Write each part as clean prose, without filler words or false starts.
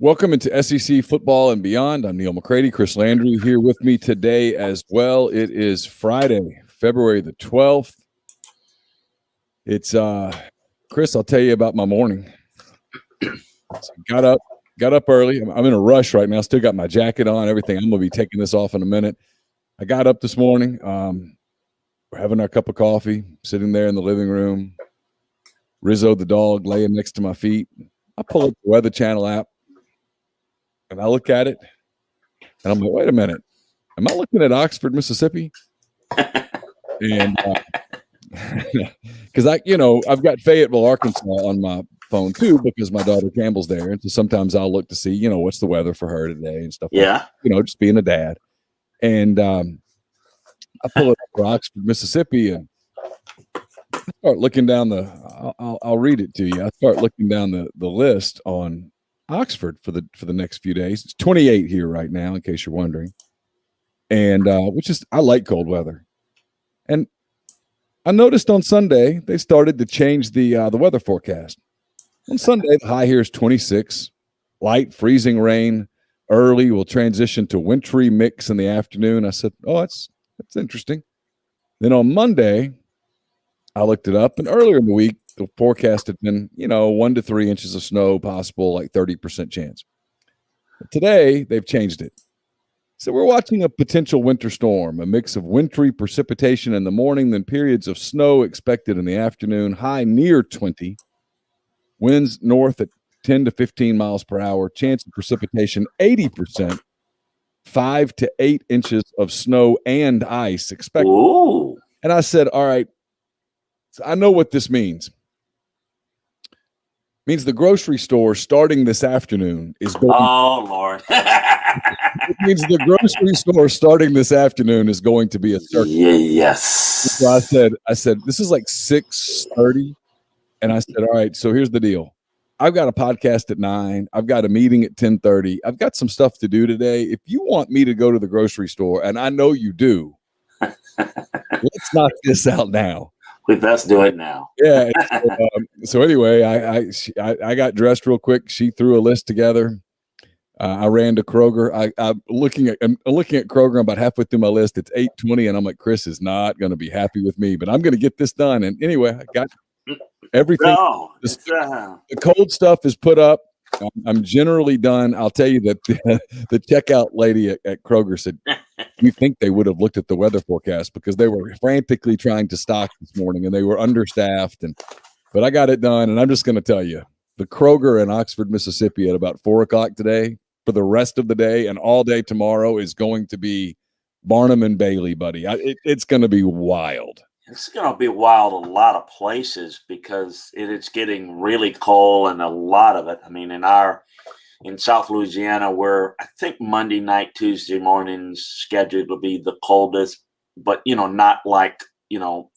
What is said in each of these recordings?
Welcome into SEC football and beyond. I'm Neil McCready. Chris Landry here with me today as well. It is Friday, February the 12th. It's Chris, I'll tell you about my morning. So got up early. I'm in a rush right now. Still got my jacket on, everything. I'm gonna be taking this off in a minute. I got up this morning. We're having our cup of coffee, sitting there in the living room. Rizzo the dog laying next to my feet. I pull up the Weather Channel app. And I look at it, and I'm like, wait a minute. Am I looking at Oxford, Mississippi? And because I've got Fayetteville, Arkansas on my phone too, because my daughter Campbell's there. And so sometimes I'll look to see, what's the weather for her today and stuff. Yeah. Like, just being a dad. And I pull it up for Oxford, Mississippi, and I start looking down I'll read it to you. I start looking down the list on Oxford for the next few days. It's 28 here right now, in case you're wondering. And I like cold weather. And I noticed on Sunday they started to change the weather forecast. On Sunday, the high here is 26. Light freezing rain early will transition to wintry mix in the afternoon. I said, oh, that's interesting. Then on Monday, I looked it up, and earlier in the week, the forecast had been, 1 to 3 inches of snow possible, like 30% chance. But today, they've changed it. So we're watching a potential winter storm, a mix of wintry precipitation in the morning, then periods of snow expected in the afternoon, high near 20, winds north at 10 to 15 miles per hour, chance of precipitation 80%, 5 to 8 inches of snow and ice expected. Ooh. And I said, all right, so I know what this means. Means the grocery store starting this afternoon is going. Oh, Lord. It means the grocery store starting this afternoon is going to be a circus. Yes. So I said, this is like 6:30. And I said, all right, so here's the deal. I've got a podcast at 9. I've got a meeting at 10:30. I've got some stuff to do today. If you want me to go to the grocery store, and I know you do, let's knock this out now. We best do it now. Yeah. So anyway, I got dressed real quick. She threw a list together. I ran to Kroger. I'm looking at Kroger. I'm about halfway through my list. It's 8:20, and I'm like, Chris is not going to be happy with me, but I'm going to get this done. And anyway, I got everything. No, the cold stuff is put up. I'm generally done. I'll tell you that the checkout lady at Kroger said, you think they would have looked at the weather forecast, because they were frantically trying to stock this morning and they were understaffed. But I got it done. And I'm just going to tell you, the Kroger in Oxford, Mississippi at about 4 o'clock today for the rest of the day and all day tomorrow is going to be Barnum and Bailey, buddy. It's going to be wild. It's going to be wild a lot of places because it's getting really cold, and a lot of it. I mean, in South Louisiana, where I think Monday night, Tuesday morning's scheduled to be the coldest, but not like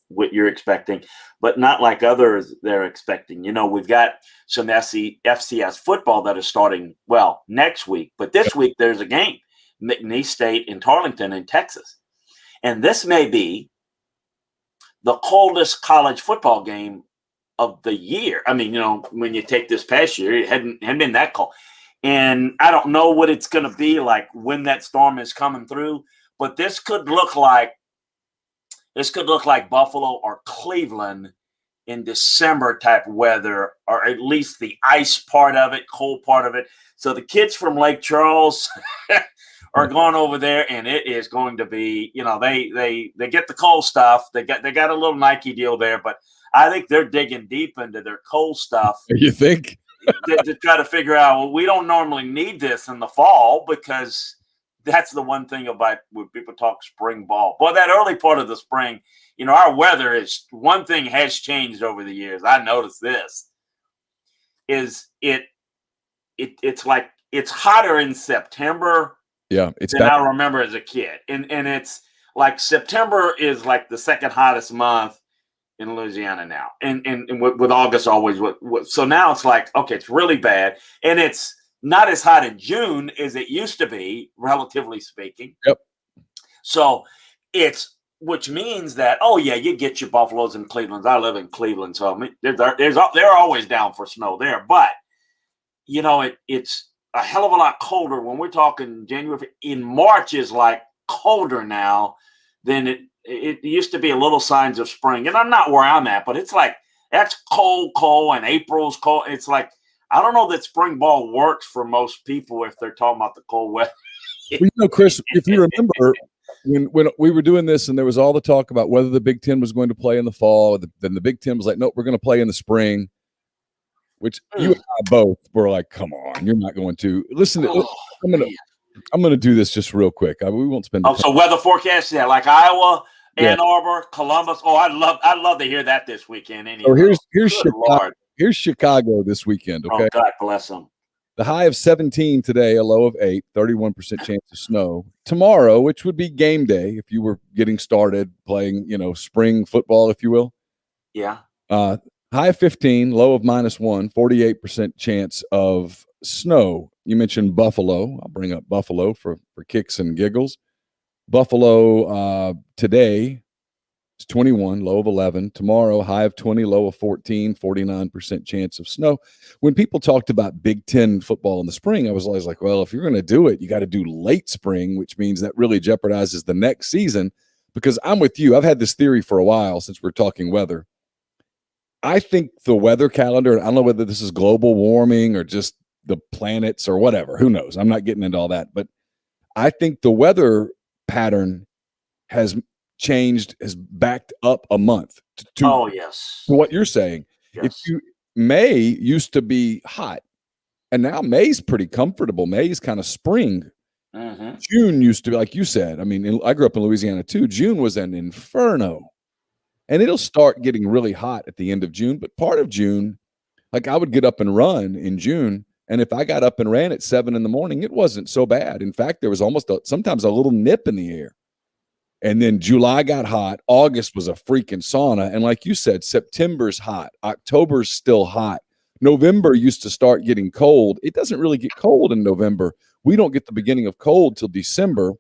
what you're expecting, but not like others they're expecting. We've got some FCS football that is starting next week, but this week there's a game, McNeese State in Tarleton in Texas, and this may be the coldest college football game of the year. I mean, when you take this past year, it hadn't been that cold. And I don't know what it's going to be like when that storm is coming through, but this could look like Buffalo or Cleveland in December type weather, or at least the ice part of it, cold part of it. So the kids from Lake Charles are going over there, and it is going to be, they get the cold stuff. They got a little Nike deal there, but I think they're digging deep into their cold stuff. You think? to try to figure out, well, we don't normally need this in the fall, because that's the one thing about when people talk spring ball. But that early part of the spring, our weather is one thing has changed over the years. I noticed this is it's like it's hotter in September. Yeah, than I remember as a kid, and it's like September is like the second hottest month in Louisiana now, and with August always so now it's like, okay, it's really bad, and it's not as hot in June as it used to be, relatively speaking. Yep. So which means that, you get your Buffaloes and Clevelands. I live in Cleveland, so I mean, they're always down for snow there, but it's a hell of a lot colder when we're talking January. In March is like colder now than it used to be. A little signs of spring, and I'm not where I'm at, but it's like that's cold, and April's cold. It's like I don't know that spring ball works for most people if they're talking about the cold weather. Well, Chris, if you remember when we were doing this and there was all the talk about whether the Big Ten was going to play in the fall, then the Big Ten was like, nope, we're going to play in the spring, which you and I both were like, come on, you're not going to. Listen, I'm going to do this just real quick. We won't spend so weather forecast, like Iowa, Ann Arbor, Columbus. I'd love to hear that this weekend. Anyway. So here's Chicago this weekend, okay? Oh, God bless them. The high of 17 today, a low of 8, 31% chance of snow. Tomorrow, which would be game day if you were getting started playing, spring football, if you will. Yeah. High of 15, low of -1, 48% chance of snow. You mentioned Buffalo. I'll bring up Buffalo for kicks and giggles. Buffalo today is 21, low of 11. Tomorrow, high of 20, low of 14, 49% chance of snow. When people talked about Big Ten football in the spring, I was always like, well, if you're going to do it, you got to do late spring, which means that really jeopardizes the next season. Because I'm with you. I've had this theory for a while since we're talking weather. I think the weather calendar, and I don't know whether this is global warming or just the planets or whatever. Who knows? I'm not getting into all that. But I think the weather pattern has changed, has backed up a month to what you're saying. Yes. May used to be hot, and now May's pretty comfortable. May's kind of spring. Mm-hmm. June used to be, like you said. I mean, I grew up in Louisiana too. June was an inferno, and it'll start getting really hot at the end of June. But part of June, like I would get up and run in June, and if I got up and ran at 7 a.m, it wasn't so bad. In fact, there was almost sometimes a little nip in the air. And then July got hot. August was a freaking sauna. And like you said, September's hot. October's still hot. November used to start getting cold. It doesn't really get cold in November. We don't get the beginning of cold till December.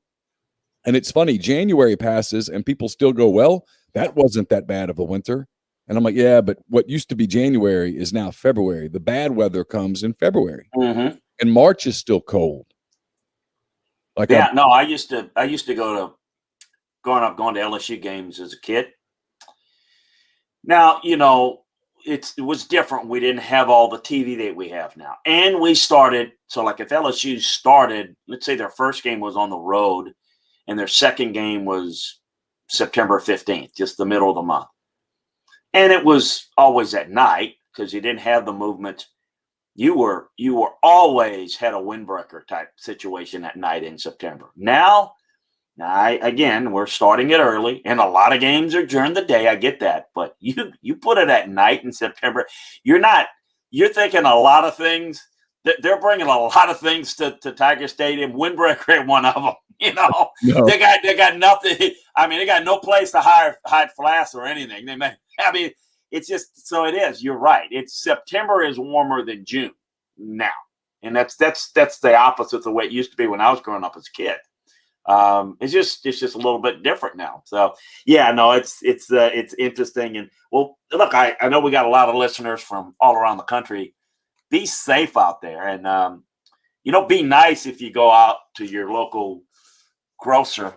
And it's funny, January passes and people still go, well, that wasn't that bad of a winter. And I'm like, yeah, but what used to be January is now February. The bad weather comes in February. Mm-hmm. And March is still cold. I used to go to going to LSU games as a kid. Now, it was different. We didn't have all the TV that we have now. And we started, so like if LSU started, let's say their first game was on the road and their second game was September 15th, just the middle of the month. And it was always at night because you didn't have the movement. You were always had a windbreaker type situation at night in September. Now, again, we're starting it early, and a lot of games are during the day. I get that, but you put it at night in September. You're thinking a lot of things. They're bringing a lot of things to Tiger Stadium. Windbreaker ain't one of them. No. They got nothing. I mean, they got no place to hide flasks or anything. It's just so it is. You're right. September is warmer than June now, and that's the opposite of the way it used to be when I was growing up as a kid. It's just a little bit different now. So yeah, no, it's interesting. And well, look, I know we got a lot of listeners from all around the country. Be safe out there, and be nice if you go out to your local grocer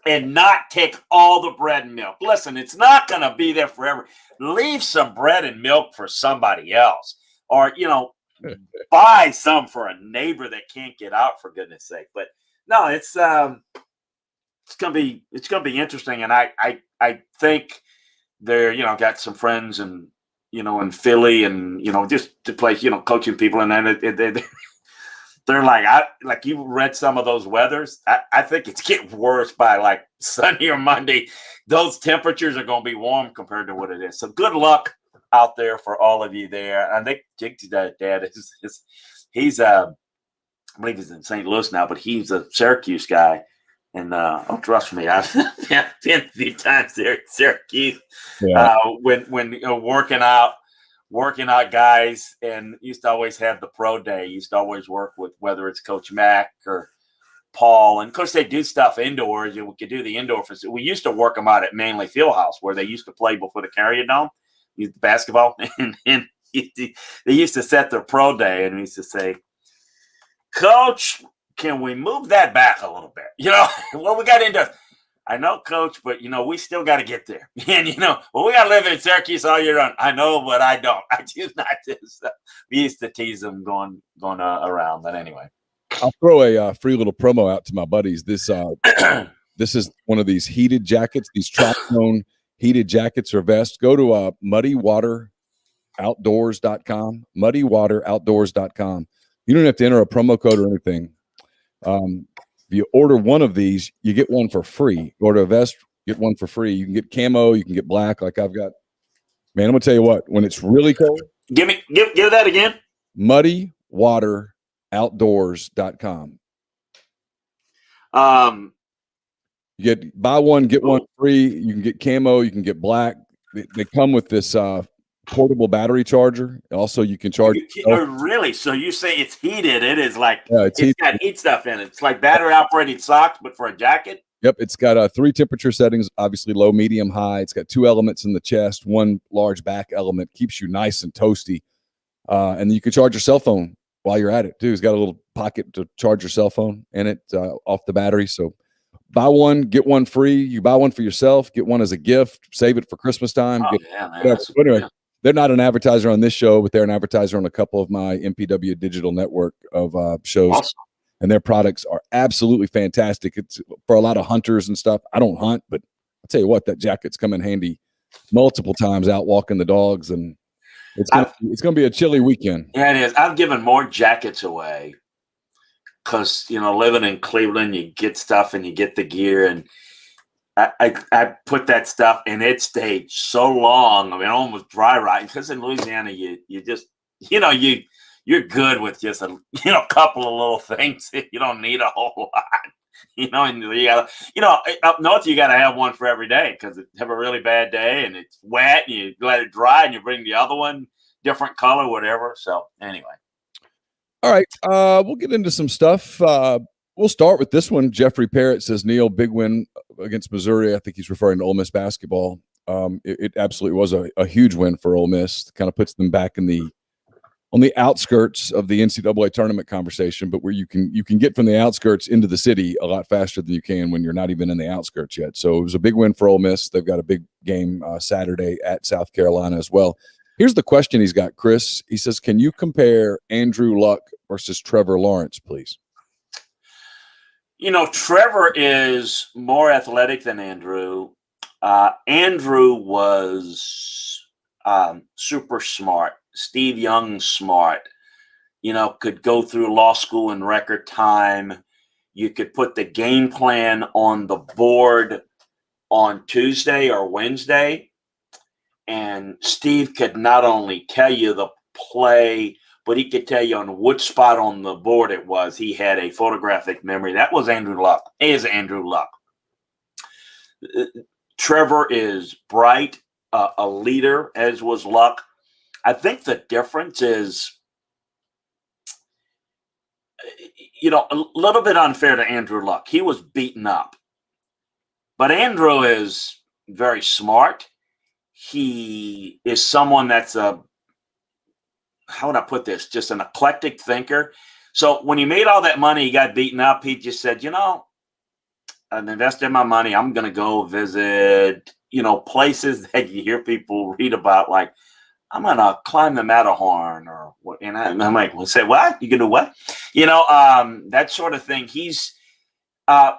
and not take all the bread and milk. Listen, it's not going to be there forever. Leave some bread and milk for somebody else, or buy some for a neighbor that can't get out, for goodness sake. But no, it's gonna be interesting, and I think they're got some friends and in Philly and just to play coaching people, and then they're like you read some of those weathers. I think it's getting worse by like Sunday or Monday. Those temperatures are going to be warm compared to what it is. So good luck out there for all of you there. I think Jake's dad he's I believe he's in St. Louis now, but he's a Syracuse guy. And trust me, I've been a few times there at Syracuse when working out guys, and used to always have the pro day. Used to always work with whether it's Coach Mack or Paul. And of course, they do stuff indoors. We could do the indoor facility. We used to work them out at Manley Fieldhouse where they used to play before the Carrier Dome, basketball. And they used to set their pro day, and we used to say, Coach, can we move that back a little bit? Well, we got into. I know, Coach, but we still got to get there. And well, we got to live in Syracuse all year round. I know, but I don't. I choose not to. So we used to tease them going around. But anyway, I'll throw a free little promo out to my buddies. This is one of these heated jackets, these track-zone heated jackets or vests. Go to muddywateroutdoors.com, muddywateroutdoors.com. You don't have to enter a promo code or anything. If you order one of these, you get one for free. You order a vest, get one for free. You can get camo, you can get black, like I've got. Man, I'm gonna tell you what. When it's really cold, give that again. muddywateroutdoors.com. You get buy one, get one free. You can get camo, you can get black. They come with this portable battery charger. Also, you can charge. Really? So you say it's heated? It is like it's got heat stuff in it. It's like battery operated socks, but for a jacket. Yep, it's got 3 temperature settings. Obviously, low, medium, high. It's got 2 elements in the chest, 1 large back element. Keeps you nice and toasty, and you can charge your cell phone while you're at it too. It's got a little pocket to charge your cell phone in it off the battery. So buy one, get one free. You buy one for yourself, get one as a gift. Save it for Christmas time. Oh, man. Anyway. They're not an advertiser on this show, but they're an advertiser on a couple of my MPW digital network of shows. Awesome. And their products are absolutely fantastic. It's for a lot of hunters and stuff. I don't hunt, but I'll tell you what, that jacket's come in handy multiple times out walking the dogs, and it's gonna be a chilly weekend. Yeah, it is. I've given more jackets away because living in Cleveland, you get stuff and you get the gear, and I put that stuff and it stayed so long. I mean, almost dry rot, because in Louisiana, you just, you're good with just a couple of little things. You don't need a whole lot, and you got up north, you got to have one for every day, because you have a really bad day and it's wet and you let it dry and you bring the other one, different color, whatever. So anyway. All right. We'll get into some stuff. We'll start with this one. Jeffrey Parrott says, Neil, big win against Missouri. I think he's referring to Ole Miss basketball. It absolutely was a huge win for Ole Miss. Kind of puts them back on the outskirts of the NCAA tournament conversation, but where you can get from the outskirts into the city a lot faster than you can when you're not even in the outskirts yet. So it was a big win for Ole Miss. They've got a big game Saturday at South Carolina as well. Here's the question he's got, Chris. He says, can you compare Andrew Luck versus Trevor Lawrence, please? Trevor is more athletic than Andrew. Andrew was super smart. Steve Young smart. Could go through law school in record time. You could put the game plan on the board on Tuesday or Wednesday, and Steve could not only tell you the play, but he could tell you on which spot on the board it was. He had a photographic memory. That was Andrew Luck. Andrew Luck. Trevor is bright, a leader, as was Luck. I think the difference is, a little bit unfair to Andrew Luck. He was beaten up. But Andrew is very smart. He is someone that's how would I put this? Just an eclectic thinker. So when he made all that money, he got beaten up. He just said, I've invested my money. I'm going to go visit, places that you hear people read about, like, I'm going to climb the Matterhorn or what. And I'm like, well, say what? You can do what? That sort of thing. He's, I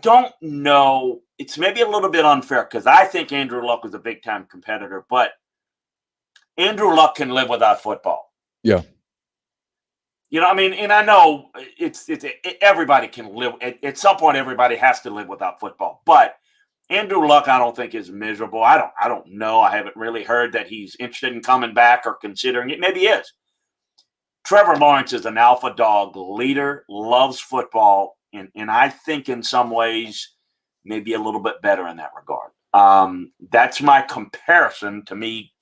don't know. It's maybe a little bit unfair, because I think Andrew Luck was a big time competitor, but Andrew Luck can live without football. Yeah. And I know it's everybody can live at some point. Everybody has to live without football, but Andrew Luck, I don't think, is miserable. I don't know. I haven't really heard that he's interested in coming back or considering it. Maybe he is. Trevor Lawrence is an alpha dog leader, loves football, and I think in some ways maybe a little bit better in that regard. That's my comparison. To me,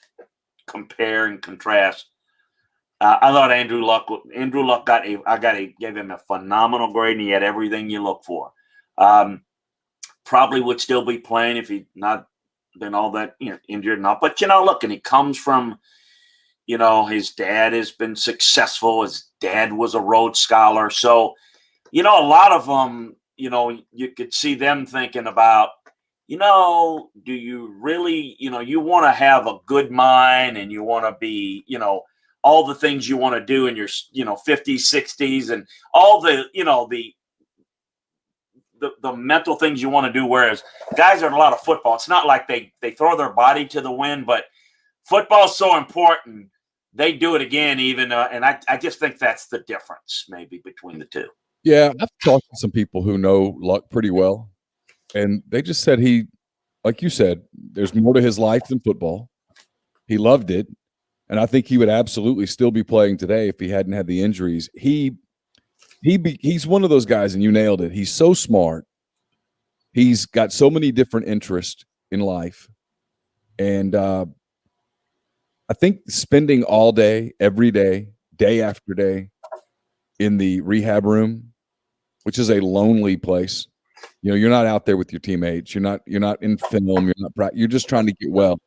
compare and contrast. I thought Andrew Luck gave him a phenomenal grade, and he had everything you look for. Probably would still be playing if he'd not been all that injured and all. But look, and he comes from his dad has been successful. His dad was a Rhodes Scholar. So, a lot of them, you could see them thinking about, do you really, you want to have a good mind and you want to be, all the things you want to do in your, 50s, 60s and all the, the mental things you want to do. Whereas guys are in a lot of football. It's not like they throw their body to the wind, but football is so important. They do it again, even. And I just think that's the difference maybe between the two. Yeah. I've talked to some people who know Luck pretty well. And they just said like you said, there's more to his life than football. He loved it. And I think he would absolutely still be playing today if he hadn't had the injuries. He's one of those guys, and you nailed it. He's so smart. He's got so many different interests in life. And I think spending all day, every day, day after day in the rehab room, which is a lonely place. You're not out there with your teammates. You're not in film. You're just trying to get well.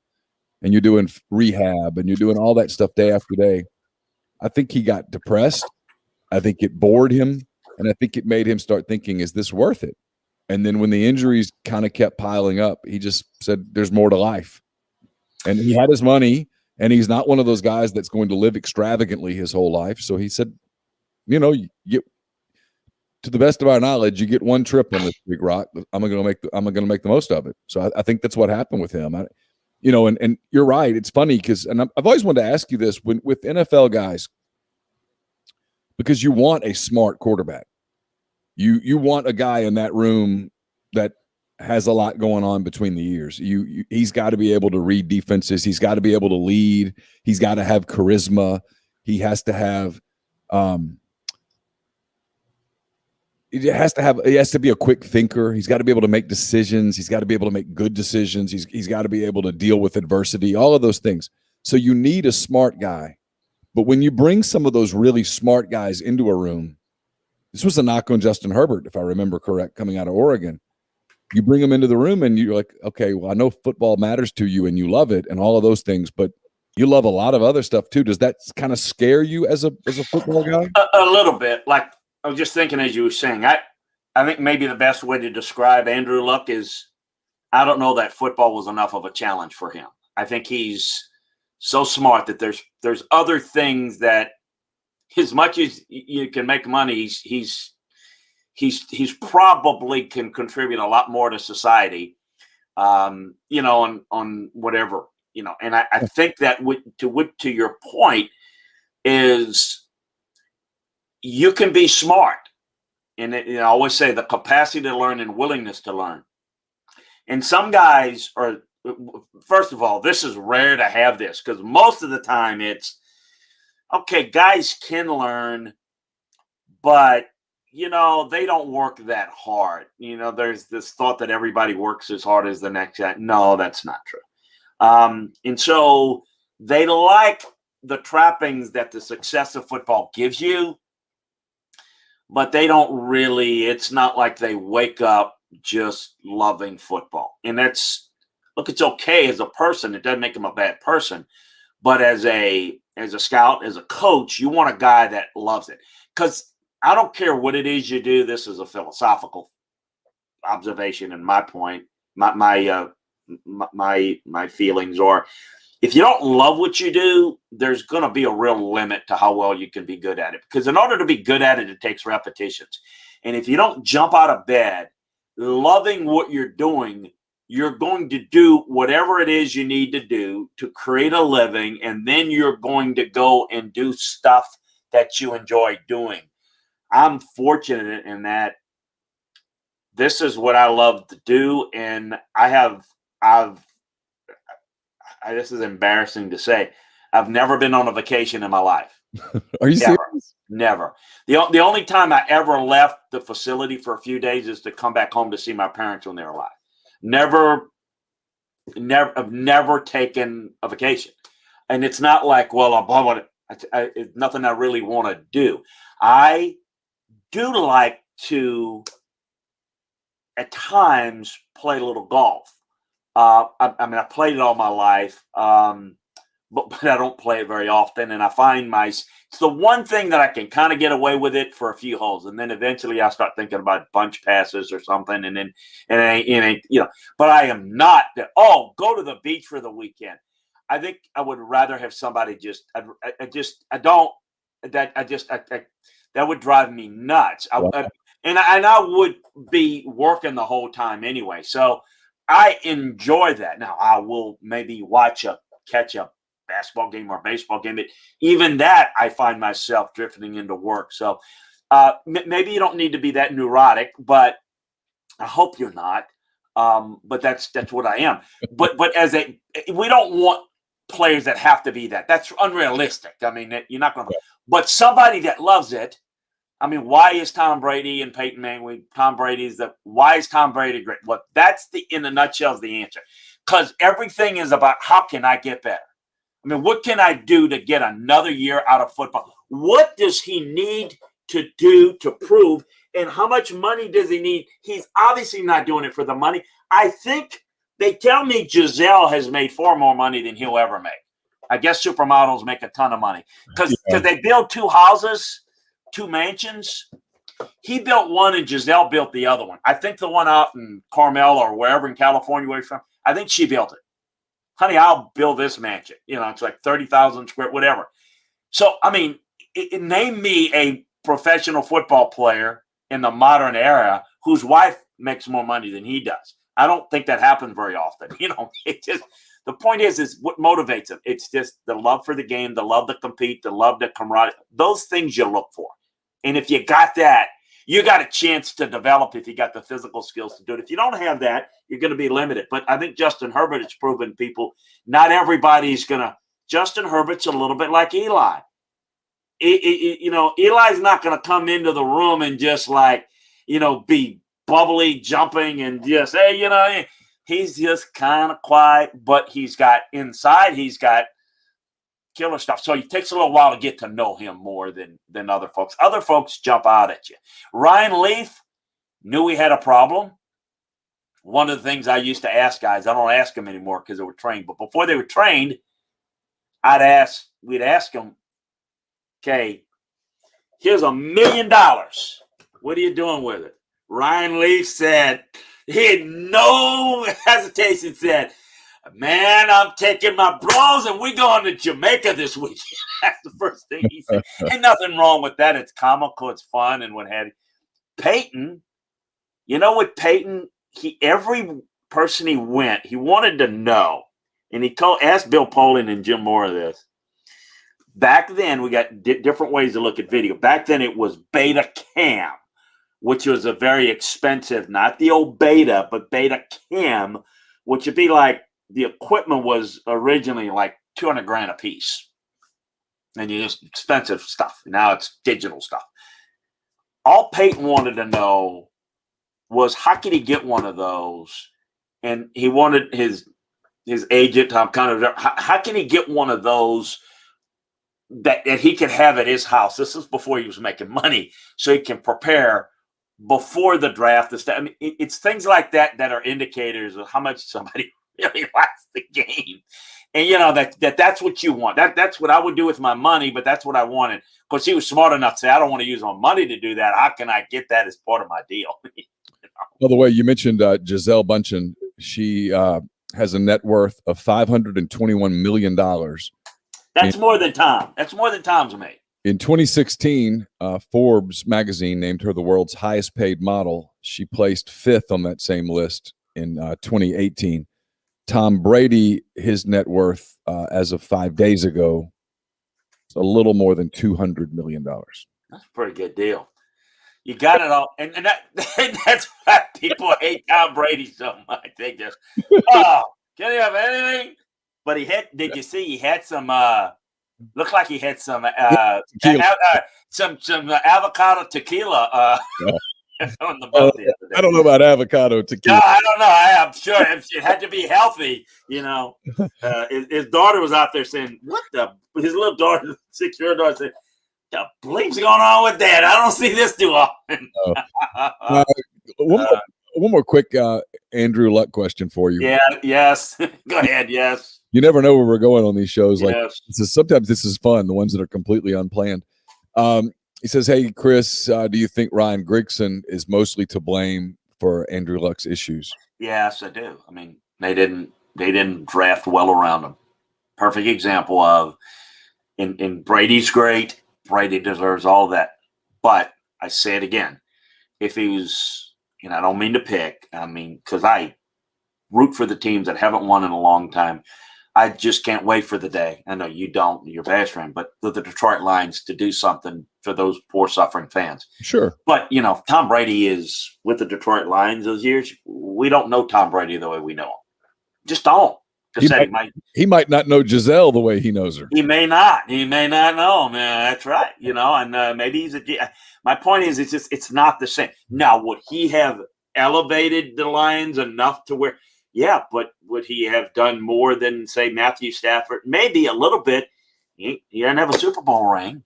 And you're doing rehab and you're doing all that stuff day after day. I think he got depressed. I think it bored him. And I think it made him start thinking, is this worth it? And then when the injuries kind of kept piling up, he just said, there's more to life. And he had his money, and he's not one of those guys that's going to live extravagantly his whole life. So he said, you get, to the best of our knowledge, you get one trip on this big rock. I'm going to make the most of it. So I think that's what happened with him. And you're right. It's funny because, and I've always wanted to ask you this with NFL guys, because you want a smart quarterback. You want a guy in that room that has a lot going on between the ears. He's got to be able to read defenses. He's got to be able to lead. He's got to have charisma. He has to have he has to be a quick thinker. He's got to be able to make decisions. He's got to be able to make good decisions. He's got to be able to deal with adversity, all of those things. So you need a smart guy. But when you bring some of those really smart guys into a room, this was a knock on Justin Herbert, if I remember correct, coming out of Oregon. You bring him into the room and you're like, okay, well, I know football matters to you and you love it and all of those things, but you love a lot of other stuff too. Does that kind of scare you as a football guy? A little bit. Like I was just thinking as you were saying, I think maybe the best way to describe Andrew Luck is I don't know that football was enough of a challenge for him. I think he's so smart that there's other things that as much as you can make money, he's probably can contribute a lot more to society, on whatever, and I think that to your point is you can be smart. And I always say the capacity to learn and willingness to learn. And some guys are, first of all, this is rare to have this because most of the time it's, okay, guys can learn, but, they don't work that hard. There's this thought that everybody works as hard as the next guy. No, that's not true. And so they like the trappings that the success of football gives you, but they don't really, it's not like they wake up just loving football. And it's okay as a person. It doesn't make them a bad person. But as a scout, as a coach, you want a guy that loves it. Because I don't care what it is you do. This is a philosophical observation and my point, my feelings are, if you don't love what you do, there's going to be a real limit to how well you can be good at it. Because in order to be good at it, it takes repetitions. And if you don't jump out of bed loving what you're doing, you're going to do whatever it is you need to do to create a living. And then you're going to go and do stuff that you enjoy doing. I'm fortunate in that this is what I love to do. And this is embarrassing to say, I've never been on a vacation in my life. Are you serious? Never. The only time I ever left the facility for a few days is to come back home to see my parents when they were alive. I've never taken a vacation. And it's not like, well, it's nothing I really want to do. I do like to, at times, play a little golf. I played it all my life. but I don't play it very often. And I find it's the one thing that I can kind of get away with it for a few holes. And then eventually I start thinking about bunch passes or something. And then, but I am not, go to the beach for the weekend. I think I would rather have somebody that would drive me nuts. I would be working the whole time anyway. So I enjoy that. Now I will maybe catch a basketball game or baseball game, but even that I find myself drifting into work. So maybe you don't need to be that neurotic, but I hope you're not. But that's what I am. But we don't want players that have to be that. That's unrealistic. I mean, you're not going to. But somebody that loves it. I mean, why is Tom Brady and Peyton Manning? Why is Tom Brady great? Well, that's in a nutshell is the answer. Because everything is about how can I get better? I mean, what can I do to get another year out of football? What does he need to do to prove? And how much money does he need? He's obviously not doing it for the money. I think they tell me Giselle has made far more money than he'll ever make. I guess supermodels make a ton of money because they build 2 houses, 2 mansions. He built one and Giselle built the other one. I think the one out in Carmel or wherever in California where he's from, I think she built it. Honey, I'll build this mansion. It's like 30,000 square, whatever. So, I mean, name me a professional football player in the modern era whose wife makes more money than he does. I don't think that happens very often. The point is what motivates him. It's just the love for the game, the love to compete, the love to camaraderie. Those things you look for. And if you got that, you got a chance to develop if you got the physical skills to do it. If you don't have that, you're going to be limited. But I think Justin Herbert has proven people, not everybody's going to. Justin Herbert's a little bit like Eli. Eli's not going to come into the room and just be bubbly, jumping and just, hey, he's just kind of quiet, but he's got killer stuff. So it takes a little while to get to know him more than other folks. Other folks jump out at you. Ryan Leaf knew he had a problem. One of the things I used to ask guys, I don't ask them anymore because they were trained, but before they were trained, we'd ask them, okay, here's $1 million. What are you doing with it? Ryan Leaf said, he had no hesitation, said, man, I'm taking my bros and we going to Jamaica this weekend. That's the first thing he said. Ain't nothing wrong with that. It's comical, it's fun, and what have you. Peyton, with Peyton, every person he went, he wanted to know, and he asked Bill Polian and Jim Moore this. Back then, we got different ways to look at video. Back then, it was Beta Cam, which was a very expensive, not the old Beta, but Beta Cam, which would be like, the equipment was originally like $200,000 a piece, and just expensive stuff. Now it's digital stuff. All Peyton wanted to know was how could he get one of those, and he wanted his agent Tom Conner. How can he get one of those that he could have at his house? This is before he was making money, so he can prepare before the draft. I mean, it's things like that are indicators of how much somebody really likes the game. And that's what you want. That's what I would do with my money, but that's what I wanted. Of course, he was smart enough to say, I don't want to use my money to do that. How can I get that as part of my deal? By the way, you mentioned Giselle Bundchen. She has a net worth of $521 million. That's more than Tom. That's more than Tom's made. In 2016, Forbes magazine named her the world's highest paid model. She placed 5th on that same list in 2018. Tom Brady, his net worth as of 5 days ago, is a little more than $200 million. That's a pretty good deal. You got it all. And that's why people hate Tom Brady so much. They just, can he have anything? But did you see he had some, looked like he had some, some avocado tequila. On the boat the other day. I don't know about avocado tequila. No, I don't know. I'm sure it had to be healthy. His daughter was out there saying, his little daughter, 6-year-old daughter said, the bleep's going on with that? I don't see this too often. One more quick Andrew Luck question for you. Yeah, yes. Go ahead, yes. You never know where we're going on these shows. Like Yes. sometimes this is fun, the ones that are completely unplanned. He says, "Hey, Chris, do you think Ryan Grigson is mostly to blame for Andrew Luck's issues?" Yes, I do. I mean, they didn't draft well around him. Perfect example of in Brady's great. Brady deserves all that. But I say it again. If he was, I don't mean to pick, because I root for the teams that haven't won in a long time. I just can't wait for the day. I know you don't, you're a Bears fan, but the Detroit Lions to do something for those poor suffering fans. Sure. But, Tom Brady is with the Detroit Lions those years. We don't know Tom Brady the way we know him. Just don't. He might not know Giselle the way he knows her. He may not. He may not know him. That's right. And maybe he's my point is, it's not the same. Now, would he have elevated the Lions enough to where, yeah, but would he have done more than, say, Matthew Stafford? Maybe a little bit. He didn't have a Super Bowl ring.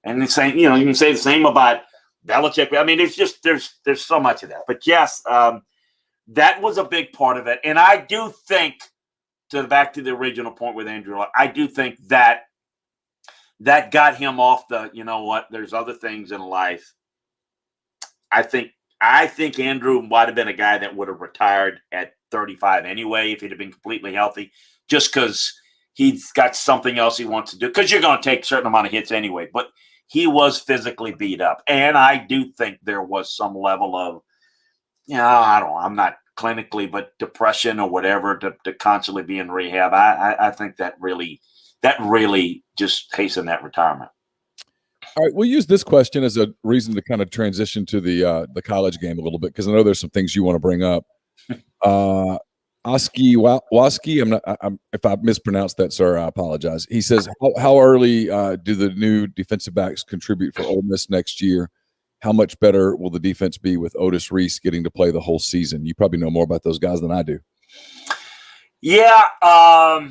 And the same, you can say the same about Belichick. I mean, there's so much of that. But yes, that was a big part of it. And I do think, back to the original point with Andrew Luck, I do think that got him off the, there's other things in life. I think Andrew might have been a guy that would have retired at 35 anyway if he'd have been completely healthy, just because he's got something else he wants to do, because you're going to take a certain amount of hits anyway. But he was physically beat up. And I do think there was some level of, I'm not clinically, but depression or whatever to constantly be in rehab. I think that really just hastened that retirement. All right, we'll use this question as a reason to kind of transition to the college game a little bit, because I know there's some things you want to bring up. Oski Waski, if I mispronounced that, sir, I apologize. He says, how early do the new defensive backs contribute for Ole Miss next year? How much better will the defense be with Otis Reese getting to play the whole season? You probably know more about those guys than I do. Yeah, I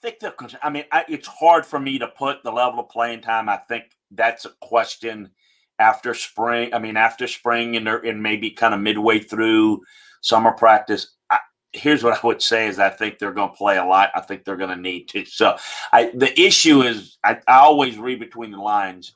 think it's hard for me to put the level of playing time. I think that's a question after spring. After spring and maybe kind of midway through summer practice. Here's what I would say is I think they're going to play a lot. I think they're going to need to. So the issue is I always read between the lines.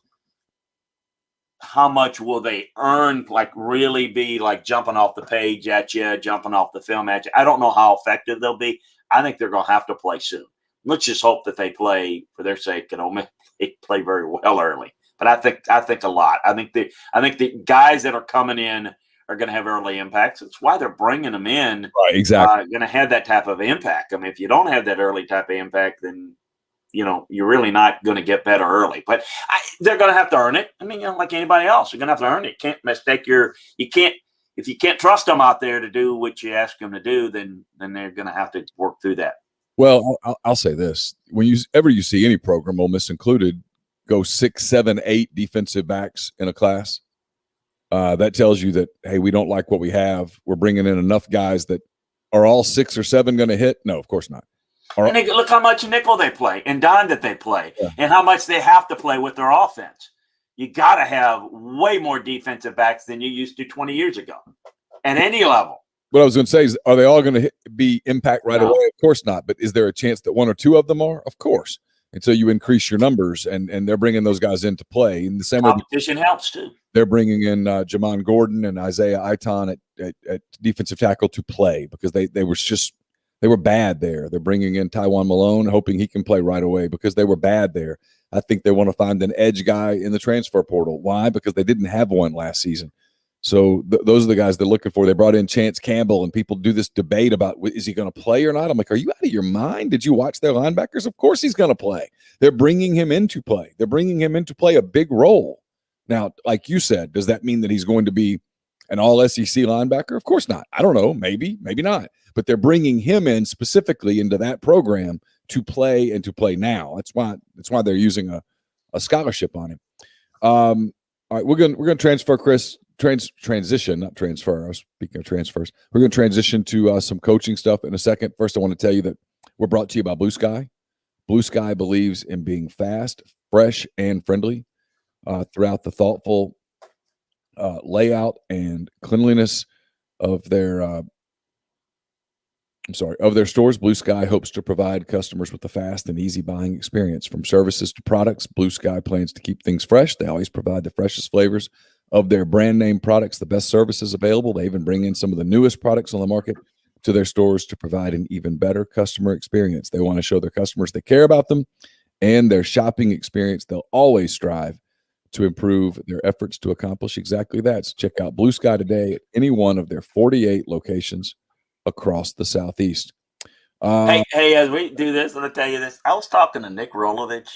How much will they earn, like really be like jumping off the page at you, jumping off the film at you? I don't know how effective they'll be. I think they're going to have to play soon. Let's just hope that they play for their sake. They play very well early. But I think a lot. I think the guys that are coming in are going to have early impacts. It's why they're bringing them in. Right, exactly. Going to have that type of impact. If you don't have that early type of impact, then you're really not going to get better early. But they're going to have to earn it. Like anybody else, you're going to have to earn it. You can't mistake if you can't trust them out there to do what you ask them to do, then they're going to have to work through that. Well, I'll say this: when you see any program, Ole Miss included, go 6, 7, 8 defensive backs in a class, that tells you that, hey, we don't like what we have. We're bringing in enough guys that are all 6 or 7 going to hit. No, of course not. And look how much nickel they play and dime that they play, and how much they have to play with their offense. You got to have way more defensive backs than you used to 20 years ago at any level. What I was going to say is, are they all going to be impact right away? Of course not. But is there a chance that 1 or 2 of them are? Of course. And so you increase your numbers, and they're bringing those guys into play. And the same competition helps too. They're bringing in Jamon Gordon and Isaiah Iton at defensive tackle to play, because they were bad there. They're bringing in Tywan Malone, hoping he can play right away, because they were bad there. I think they want to find an edge guy in the transfer portal. Why? Because they didn't have one last season. So those are the guys they're looking for. They brought in Chance Campbell, and people do this debate about, is he going to play or not? I'm like, are you out of your mind? Did you watch their linebackers? Of course he's going to play. They're bringing him into play. They're bringing him in to play a big role. Now, like you said, does that mean that he's going to be an all-SEC linebacker? Of course not. I don't know. Maybe not. But they're bringing him in specifically into that program to play, and to play now. That's why they're using a scholarship on him. All right, we're gonna transfer, Chris. Transition, not transfer. I was speaking of transfers. We're going to transition to some coaching stuff in a second. First, I want to tell you that we're brought to you by Blue Sky. Blue Sky believes in being fast, fresh, and friendly throughout the thoughtful layout and cleanliness of their Of their stores, Blue Sky hopes to provide customers with a fast and easy buying experience. From services to products, Blue Sky plans to keep things fresh. They always provide the freshest flavors of their brand name products, the best services available. They even bring in some of the newest products on the market to their stores to provide an even better customer experience. They want to show their customers they care about them and their shopping experience. They'll always strive to improve their efforts to accomplish exactly that. So check out Blue Sky today at any one of their 48 locations across the Southeast. Hey, as we do this, let me tell you this. I was talking to Nick Rolovich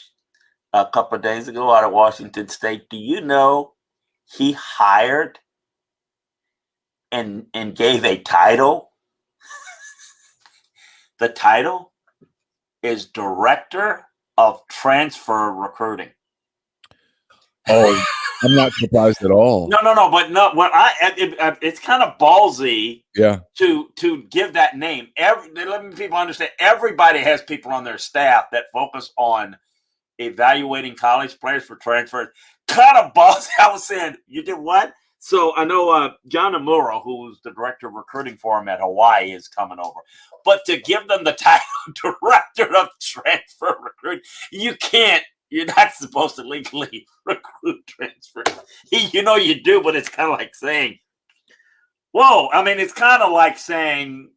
a couple of days ago out of Washington State. Do you know he hired and gave a title? The title is Director of Transfer Recruiting. Oh, I'm not surprised at all. No, but no. It's kind of ballsy. Yeah. To give that name. Let me people understand. Everybody has people on their staff that focus on evaluating college players for transfers. Kind of ballsy. I was saying, you did what? So I know John Amuro, who's the director of recruiting for him at Hawaii, is coming over. But to give them the title Director of Transfer Recruiting, you can't. You're not supposed to legally recruit transfer. You do, but it's kind of like saying, whoa. I mean, it's kind of like saying,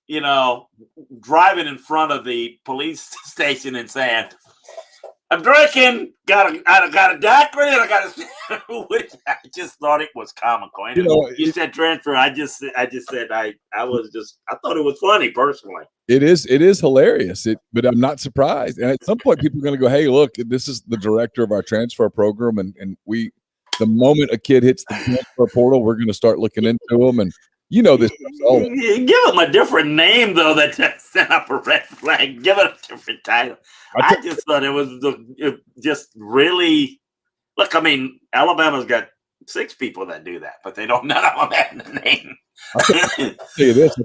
driving in front of the police station and saying, I'm drinking, got a daiquiri, and I got a which I just thought it was comical. You said transfer. I just said I thought it was funny personally. It is hilarious. But I'm not surprised. And at some point, people are going to go, "Hey, look, this is the director of our transfer program, and we, the moment a kid hits the transfer portal, we're going to start looking into them." And this. Give him a different name though. That sent up a red flag. Give it a different title. I just thought it was just really. Look, I mean, Alabama's got 6 people that do that, but they don't. None of them have the name. I'll tell you this.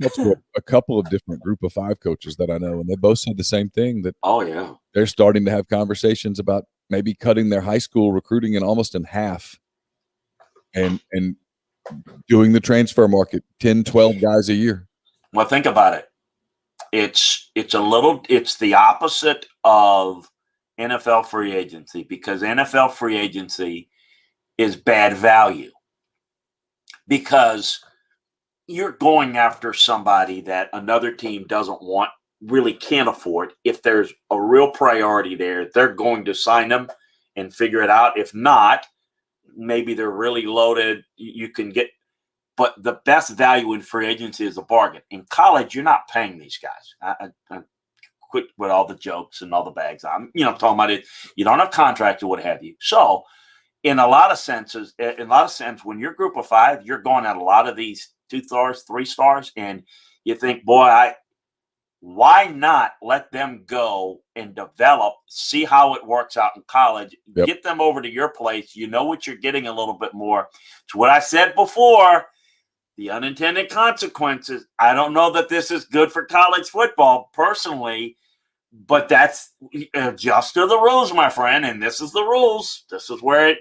Talked to a couple of different group of 5 coaches that I know, and they both said the same thing, that they're starting to have conversations about maybe cutting their high school recruiting in half and doing the transfer market, 10, 12 guys a year. Well, think about it. It's the opposite of NFL free agency, because NFL free agency is bad value, because you're going after somebody that another team doesn't want, really can't afford. If there's a real priority there, they're going to sign them and figure it out. If not, maybe they're really loaded. You can get, but the best value in free agency is a bargain. In college, you're not paying these guys. I quit with all the jokes and all the bags. I'm, talking about it. You don't have contracts or what have you. So, in a lot of sense, when you're group of 5, you're going at a lot of these 2 stars, 3 stars, and you think, boy, why not let them go and develop, see how it works out in college, Get them over to your place. You know what you're getting a little bit more. It's what I said before, the unintended consequences. I don't know that this is good for college football personally, but that's just to the rules, my friend. And this is the rules. This is where it,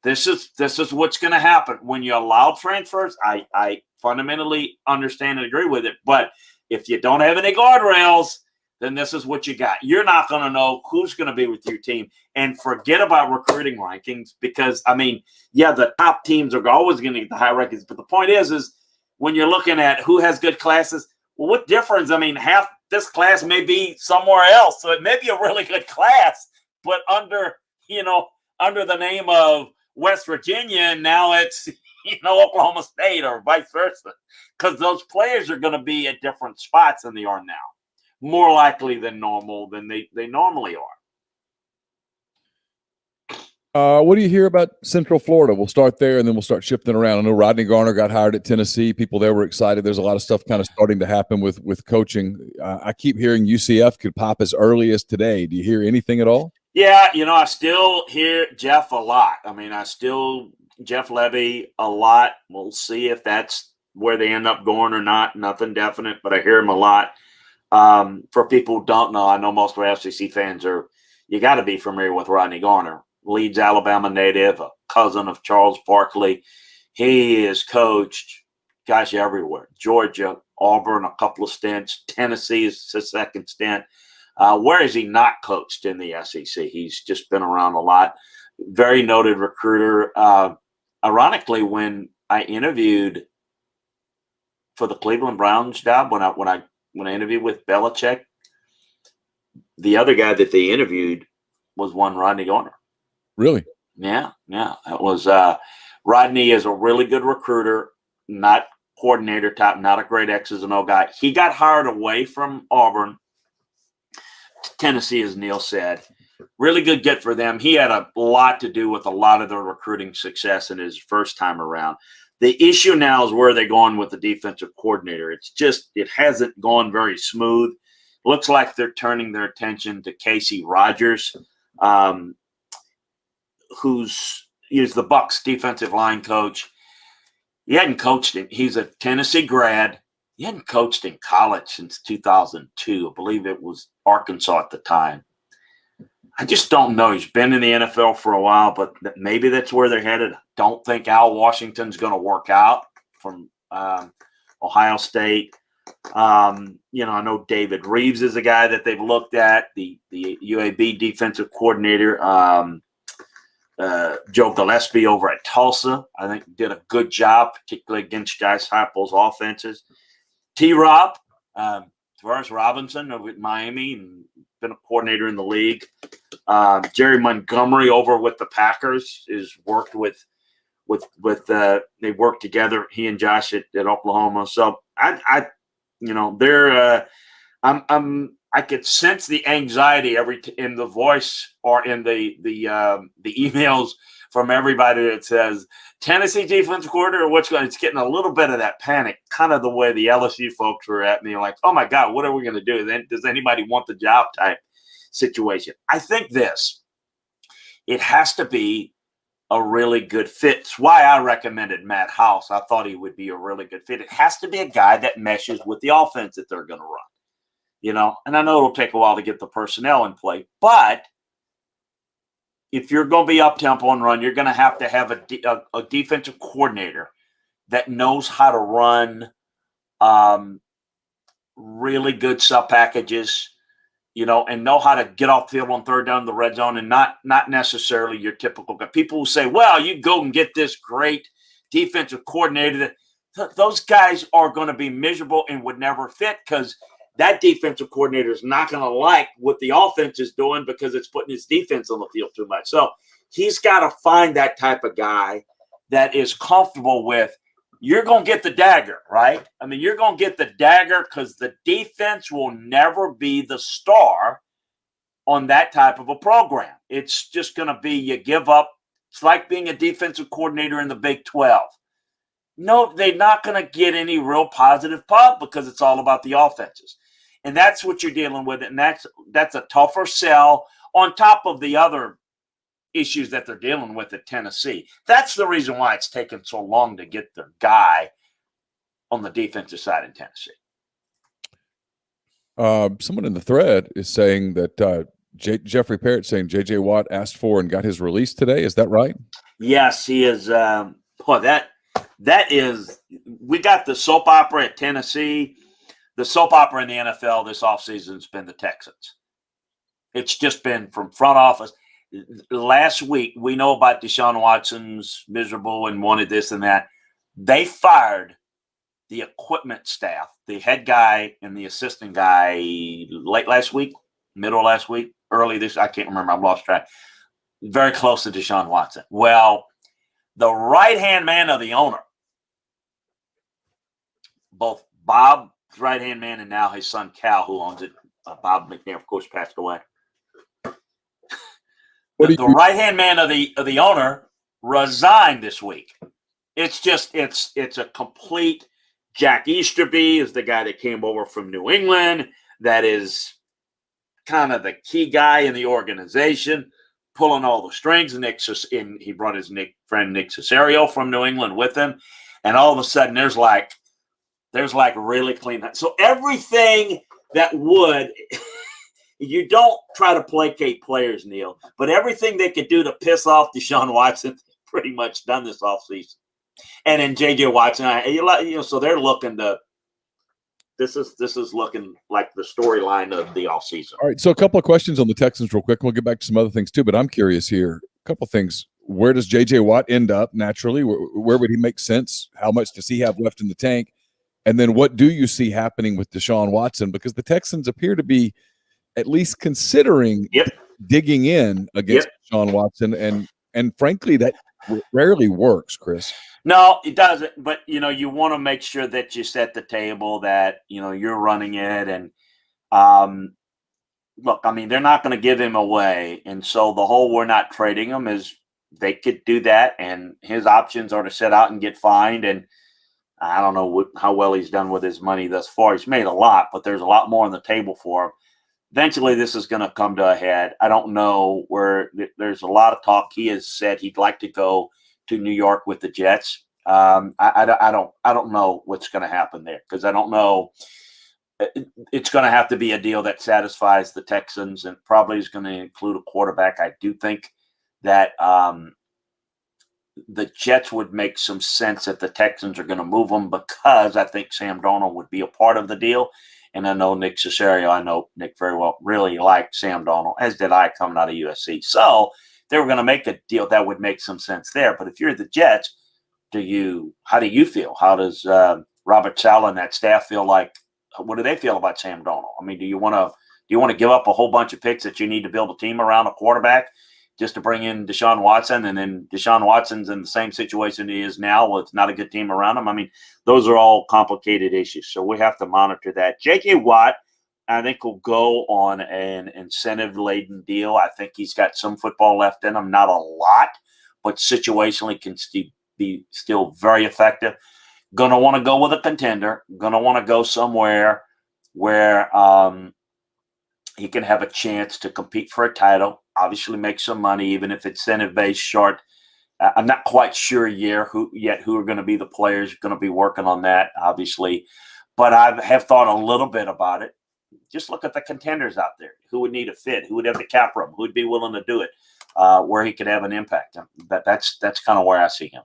this is what's going to happen when you allow transfers. I fundamentally understand and agree with it, but if you don't have any guardrails, then this is what you got. You're not going to know who's going to be with your team. And forget about recruiting rankings, because, the top teams are always going to get the high rankings. But the point is when you're looking at who has good classes, well, what difference? Half this class may be somewhere else. So it may be a really good class, but under the name of West Virginia, and now it's, Oklahoma State or vice versa, because those players are going to be at different spots than they are now. More likely than normal than they normally are. What do you hear about Central Florida? We'll start there, and then we'll start shifting around. I know Rodney Garner got hired at Tennessee. People there were excited. There's a lot of stuff kind of starting to happen with coaching. I keep hearing UCF could pop as early as today. Do you hear anything at all? Yeah, I still hear Jeff a lot. Jeff Lebby a lot. We'll see if that's where they end up going or not. Nothing definite, but I hear him a lot. For people who don't know, I know most of our FCC fans you got to be familiar with Rodney Garner. Leeds Alabama native, a cousin of Charles Barkley. He has coached guys everywhere. Georgia, Auburn, a couple of stints. Tennessee is his second stint. Where has he not coached in the SEC? He's just been around a lot. Very noted recruiter. Ironically, when I interviewed for the Cleveland Browns job, when I interviewed with Belichick, the other guy that they interviewed was one Rodney Garner. Really? Yeah. It was Rodney is a really good recruiter, not coordinator type, not a great X's and O guy. He got hired away from Auburn to Tennessee, as Neil said. Really good get for them. He had a lot to do with a lot of their recruiting success in his first time around. The issue now is where they're going with the defensive coordinator. It hasn't gone very smooth. Looks like they're turning their attention to Casey Rogers, who's the Bucs defensive line coach. He hadn't coached him. He's a Tennessee grad. He hadn't coached in college since 2002. I believe it was Arkansas at the time. I just don't know. He's been in the NFL for a while, but maybe that's where they're headed. I don't think Al Washington's going to work out from Ohio State. I know David Reeves is a guy that they've looked at, the UAB defensive coordinator. Joe Gillespie over at Tulsa, I think, did a good job, particularly against Josh Heupel's offenses. T-Rob, Tavares Robinson over at Miami, and been a coordinator in the league. Jerry Montgomery over with the Packers is worked with they work together. He and Josh at Oklahoma. So I could sense the anxiety in the voice or in the emails from everybody that says Tennessee defense coordinator. It's getting a little bit of that panic, kind of the way the LSU folks were at me, like, oh my God, what are we going to do? Then does anybody want the job type situation? I think it has to be a really good fit. It's why I recommended Matt House. I thought he would be a really good fit. It has to be a guy that meshes with the offense that they're going to run. And I know it'll take a while to get the personnel in play, but if you're going to be up-tempo and run, you're going to have a defensive coordinator that knows how to run really good sub-packages, and know how to get off the field on third down in the red zone, and not necessarily your typical guy. People will say, well, you go and get this great defensive coordinator. Those guys are going to be miserable and would never fit because that defensive coordinator is not going to like what the offense is doing because it's putting his defense on the field too much. So he's got to find that type of guy that is comfortable with, you're going to get the dagger, right? I mean, you're going to get the dagger because the defense will never be the star on that type of a program. It's just going to be you give up. It's like being a defensive coordinator in the Big 12. No, they're not going to get any real positive pub because it's all about the offenses. And that's what you're dealing with. And that's a tougher sell on top of the other issues that they're dealing with at Tennessee. That's the reason why it's taken so long to get the guy on the defensive side in Tennessee. Someone in the thread is saying that Jeffrey Parrott saying J.J. Watt asked for and got his release today. Is that right? Yes, he is. That is – we got the soap opera at Tennessee. The soap opera in the NFL this offseason has been the Texans. It's just been from front office. Last week, we know about Deshaun Watson's miserable and wanted this and that. They fired the equipment staff, the head guy and the assistant guy late last week, middle last week, early this – I can't remember. I've lost track. Very close to Deshaun Watson. Well, the right-hand man of the owner, both Bob's right-hand man and now his son Cal, who owns it, Bob McNair, of course, passed away. The right-hand man of the owner resigned this week. It's a complete. Jack Easterby is the guy that came over from New England. That is kind of the key guy in the organization, pulling all the strings. And he brought his friend Nick Caserio from New England with him. And all of a sudden, there's like really clean. So everything that would. You don't try to placate players, Neil, but everything they could do to piss off Deshaun Watson pretty much done this offseason. And then J.J. Watson, so they're looking to. This is looking like the storyline of the offseason. All right, so a couple of questions on the Texans real quick. We'll get back to some other things too, but I'm curious here. A couple of things. Where does J.J. Watt end up naturally? Where would he make sense? How much does he have left in the tank? And then what do you see happening with Deshaun Watson? Because the Texans appear to be at least considering digging in against Deshaun Watson, and frankly, that rarely works, Chris. No, it doesn't. But, you want to make sure that you set the table, that, you're running it. And look, I mean, they're not going to give him away. And so the whole we're not trading him is they could do that. And his options are to sit out and get fined. And I don't know how well he's done with his money thus far. He's made a lot, but there's a lot more on the table for him. Eventually, this is going to come to a head. I don't know where. There's a lot of talk. He has said he'd like to go to New York with the Jets. I don't know what's going to happen there, because I don't know. It's going to have to be a deal that satisfies the Texans, and probably is going to include a quarterback. I do think that the Jets would make some sense if the Texans are going to move him, because I think Sam Darnold would be a part of the deal. And I know Nick Caserio, I know Nick very well, really liked Sam Darnold, as did I coming out of USC. So they were going to make a deal that would make some sense there. But if you're the Jets, how do you feel? How does Robert Saleh and that staff feel like? What do they feel about Sam Darnold? I mean, do you want to give up a whole bunch of picks that you need to build a team around a quarterback just to bring in Deshaun Watson, and then Deshaun Watson's in the same situation he is now with not a good team around him? I mean, those are all complicated issues. So we have to monitor that. J.J. Watt, I think, will go on an incentive-laden deal. I think he's got some football left in him, not a lot, but situationally can be still very effective. Going to want to go with a contender. Going to want to go somewhere where he can have a chance to compete for a title, obviously make some money, even if it's incentive-based short. I'm not quite sure who are going to be the players going to be working on that, obviously. But I have thought a little bit about it. Just look at the contenders out there. Who would need a fit? Who would have the cap room? Who would be willing to do it? Where he could have an impact. That's kind of where I see him.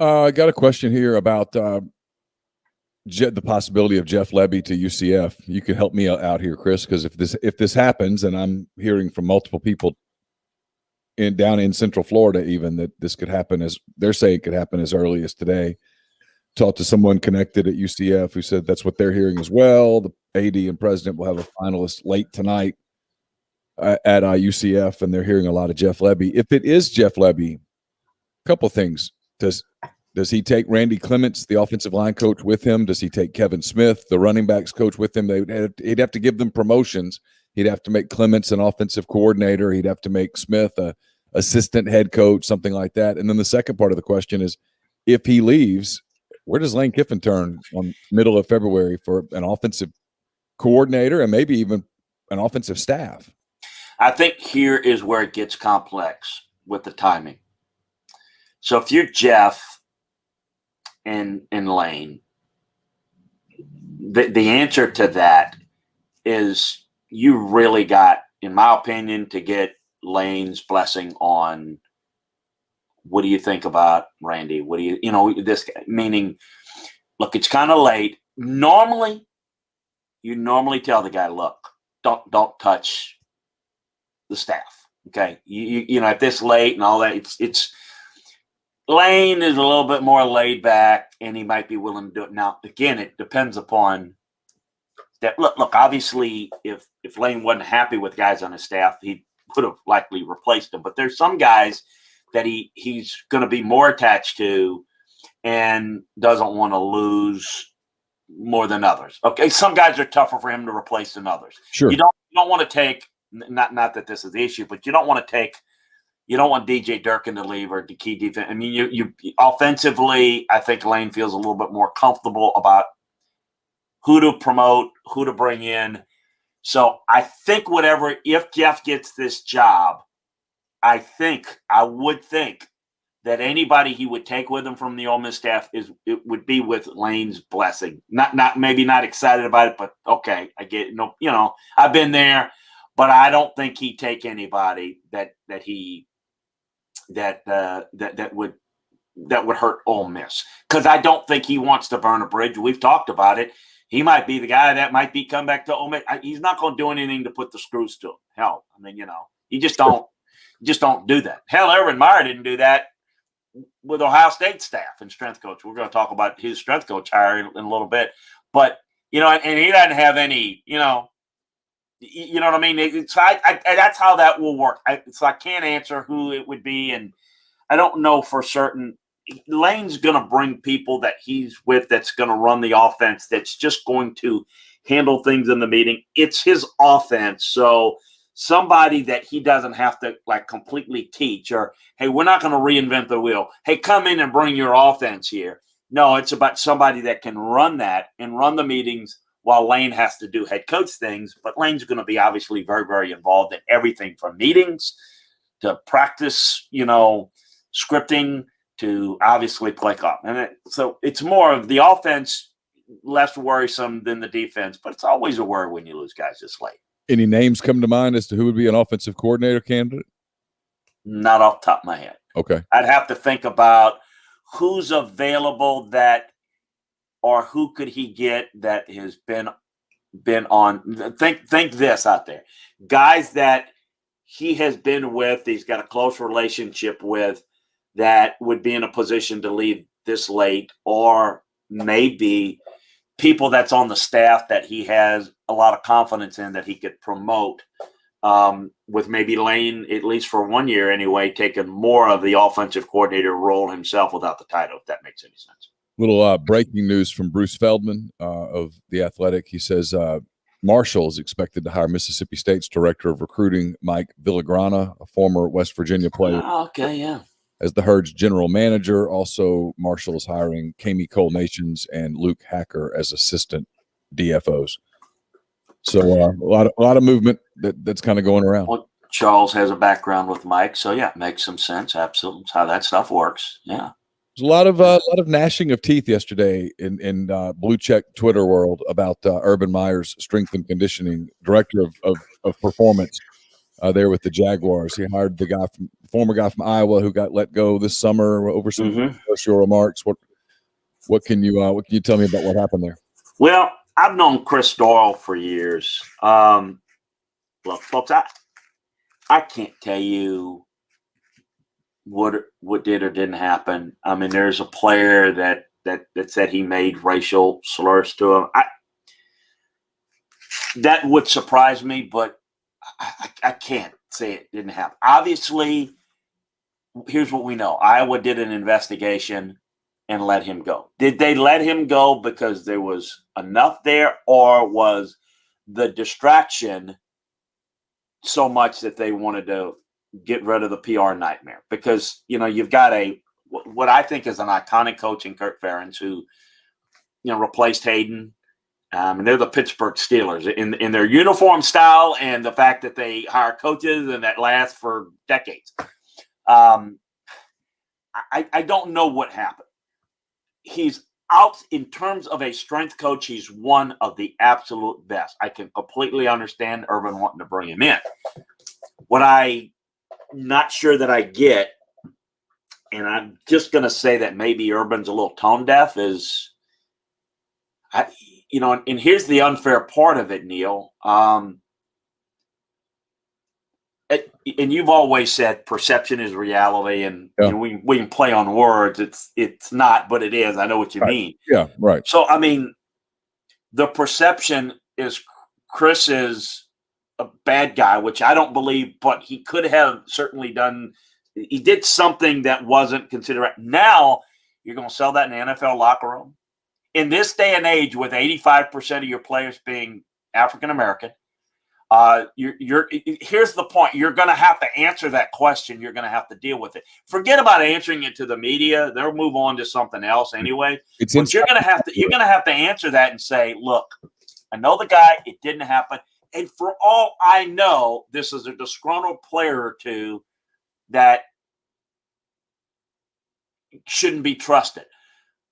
I got a question here about the possibility of Jeff Lebby to UCF. You can help me out here, Chris, because if this happens, and I'm hearing from multiple people down in Central Florida, even, that this could happen, as they're saying it could happen as early as today. Talked to someone connected at UCF who said that's what they're hearing as well. The AD and president will have a finalist late tonight at UCF, and they're hearing a lot of Jeff Lebby. If it is Jeff Lebby, a couple things. Does he take Randy Clements, the offensive line coach, with him? Does he take Kevin Smith, the running backs coach, with him? He'd have to give them promotions. He'd have to make Clements an offensive coordinator. He'd have to make Smith a assistant head coach, something like that. And then the second part of the question is, if he leaves, where does Lane Kiffin turn on middle of February for an offensive coordinator and maybe even an offensive staff? I think here is where it gets complex with the timing. So if you're Jeff and Lane, the answer to that is you really got, in my opinion, to get Lane's blessing on what do you think about Randy? What do this, meaning, look, it's kind of late. Normally, you tell the guy, look, don't touch the staff. Okay. You at this late and all that, it's Lane is a little bit more laid back, and he might be willing to do it. Now, again, it depends upon that. Look, obviously, if Lane wasn't happy with guys on his staff, he would have likely replaced them. But there's some guys that he's going to be more attached to and doesn't want to lose more than others. Okay, some guys are tougher for him to replace than others. Sure. You don't want to take, not that this is the issue, but you don't want DJ Durkin to leave, or the key defense. I mean, you offensively, I think Lane feels a little bit more comfortable about who to promote, who to bring in. So I think if Jeff gets this job, I would think that anybody he would take with him from the Ole Miss staff it would be with Lane's blessing. Maybe not excited about it, but okay, I get it. I've been there, but I don't think he'd take anybody that would that would hurt Ole Miss, because I don't think he wants to burn a bridge. We've talked about it. He might be the guy that might come back to Ole Miss. He's not going to do anything to put the screws to him. Hell, I mean, you just don't do that. Hell, Urban Meyer didn't do that with Ohio State staff and strength coach. We're going to talk about his strength coach hire in a little bit, but and he doesn't have any, you know what I mean? That's how that will work. So I can't answer who it would be, and I don't know for certain. Lane's going to bring people that he's with that's going to run the offense, that's just going to handle things in the meeting. It's his offense, so somebody that he doesn't have to completely teach, or, hey, we're not going to reinvent the wheel. Hey, come in and bring your offense here. No, it's about somebody that can run that and run the meetings while Lane has to do head coach things. But Lane's going to be obviously very, very involved in everything from meetings to practice, scripting, to obviously play clock. And so it's more of the offense, less worrisome than the defense, but it's always a worry when you lose guys this late. Any names come to mind as to who would be an offensive coordinator candidate? Not off the top of my head. Okay. I'd have to think about who's available or who could he get that has been on. Think this out there. Guys that he has been with, he's got a close relationship with, that would be in a position to leave this late, or maybe people that's on the staff that he has a lot of confidence in that he could promote, with maybe Lane, at least for 1 year anyway, taking more of the offensive coordinator role himself without the title, if that makes any sense. Little breaking news from Bruce Feldman of The Athletic. He says Marshall is expected to hire Mississippi State's director of recruiting, Mike Villagrana, a former West Virginia player. Oh, okay, yeah. As the Herd's general manager. Also, Marshall is hiring Kami Cole Nations and Luke Hacker as assistant DFOs. So a lot of movement that's kind of going around. Well, Charles has a background with Mike, so yeah, it makes some sense. Absolutely, it's how that stuff works. Yeah, there's a lot of gnashing of teeth yesterday in blue check Twitter world about Urban Meyer's strength and conditioning director of performance. There with the Jaguars. He hired the former guy from Iowa who got let go this summer over some controversial remarks. What can you tell me about what happened there? Well, I've known Chris Doyle for years. Look, folks, I can't tell you what did or didn't happen. I mean, there's a player that said he made racial slurs to him. That would surprise me, but I can't say it didn't happen. Obviously, here's what we know. Iowa did an investigation and let him go. Did they let him go because there was enough there, or was the distraction so much that they wanted to get rid of the PR nightmare? Because, you've got what I think is an iconic coach in Kirk Ferentz who, replaced Hayden. And they're the Pittsburgh Steelers in their uniform style and the fact that they hire coaches and that lasts for decades. I don't know what happened. He's out in terms of a strength coach. He's one of the absolute best. I can completely understand Urban wanting to bring him in. What I'm not sure that I get, and I'm just going to say that maybe Urban's a little tone deaf, is and here's the unfair part of it, Neil. And you've always said perception is reality, and we can play on words. It's not, but it is. I know what you mean. Yeah, right. So, I mean, the perception is Chris is a bad guy, which I don't believe, but he could have certainly done. He did something that wasn't considered. Now you're going to sell that in the NFL locker room. In this day and age, with 85% of your players being African American, here's the point: you're going to have to answer that question. You're going to have to deal with it. Forget about answering it to the media; they'll move on to something else anyway. But you're going to have to answer that and say, "Look, I know the guy. It didn't happen, and for all I know, this is a disgruntled player or two that shouldn't be trusted."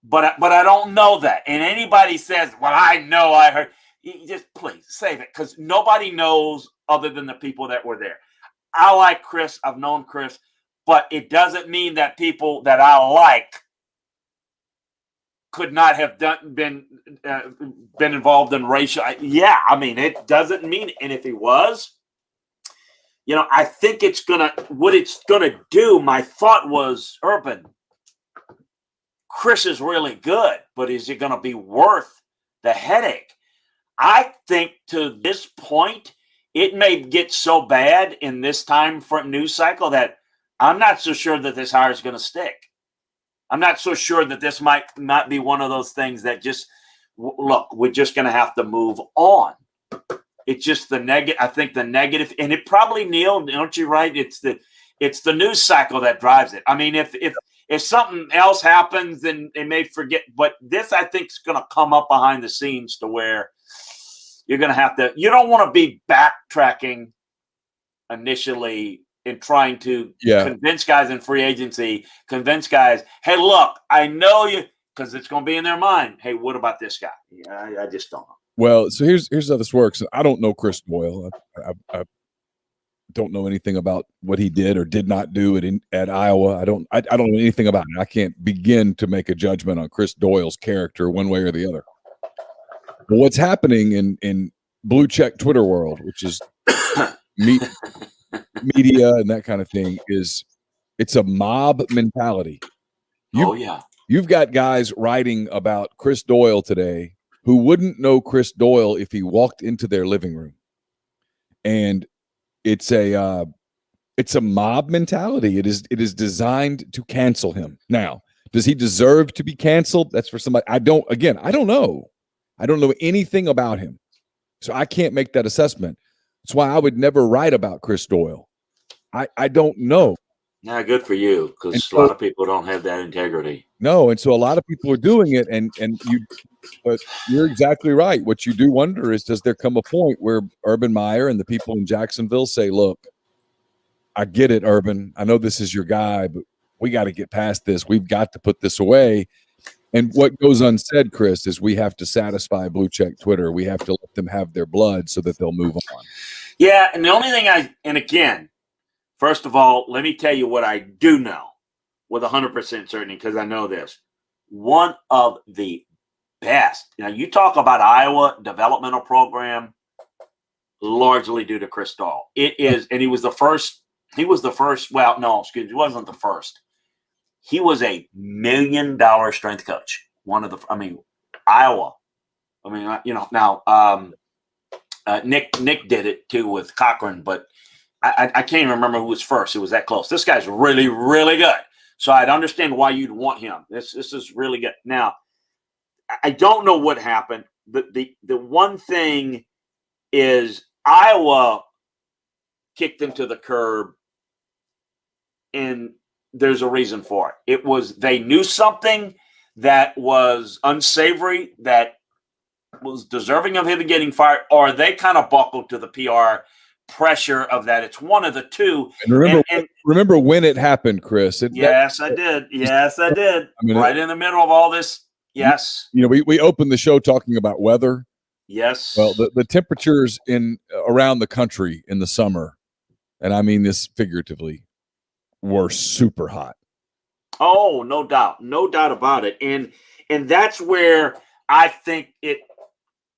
But I don't know that. And anybody says, well, I know I heard. You just please save it, because nobody knows other than the people that were there. I like Chris. I've known Chris. but it doesn't mean that people that I like could not have been involved in racial. Yeah, I mean, it doesn't mean. And if he was, I think what it's gonna do. My thought was, Urban, Chris is really good, but is it gonna be worth the headache? I think to this point, it may get so bad in this time for news cycle that I'm not so sure that this hire is going to stick. I'm not so sure that this might not be one of those things that just look, we're just going to have to move on. It's just the negative. I think the negative, and it probably, Neil, don't you right? It's the news cycle that drives it. I mean, if something else happens, then they may forget. But this, I think, is going to come up behind the scenes to where you're going to have to. You don't want to be backtracking initially and trying to convince guys in free agency, hey, look, I know you, because it's going to be in their mind. Hey, what about this guy? Yeah, I just don't know. Well, so here's how this works. I don't know Chris Doyle. I don't know anything about what he did or did not do at Iowa. I don't know anything about it. I can't begin to make a judgment on Chris Doyle's character one way or the other. But what's happening in blue check Twitter world, which is media and that kind of thing, is it's a mob mentality. You've got guys writing about Chris Doyle today who wouldn't know Chris Doyle if he walked into their living room. And it's a mob mentality. It is designed to cancel him. Now, does he deserve to be canceled? That's for somebody. I don't know. I don't know anything about him. So I can't make that assessment. That's why I would never write about Chris Doyle. I don't know. Yeah, good for you, because a lot of people don't have that integrity. No, and so a lot of people are doing it, but you're exactly right. What you do wonder is, does there come a point where Urban Meyer and the people in Jacksonville say, look, I get it, Urban. I know this is your guy, but we got to get past this. We've got to put this away. And what goes unsaid, Chris, is we have to satisfy blue check Twitter. We have to let them have their blood so that they'll move on. Yeah, and the only thing and again, first of all, let me tell you what I do know with 100% certainty, because I know this. One of the best. Now, you talk about Iowa developmental program, largely due to Chris Doyle. It is, and he was the first. Well, no, excuse me, he wasn't the first. He was a $1 million strength coach. Iowa. Now Nick did it too with Cochran, but I can't even remember who was first. It was that close. This guy's really, really good. So I'd understand why you'd want him. This is really good. Now, I don't know what happened. The one thing is Iowa kicked him to the curb, and there's a reason for it. It was they knew something that was unsavory, that was deserving of him getting fired, or they kind of buckled to the PR pressure of that. It's one of the two. And remember when it happened, Chris? I did. Yes, I did. Right in the middle of all this. Yes. We opened the show talking about weather. Yes. Well, the temperatures around the country in the summer, and I mean this figuratively, were super hot. Oh, no doubt about it. And that's where I think it,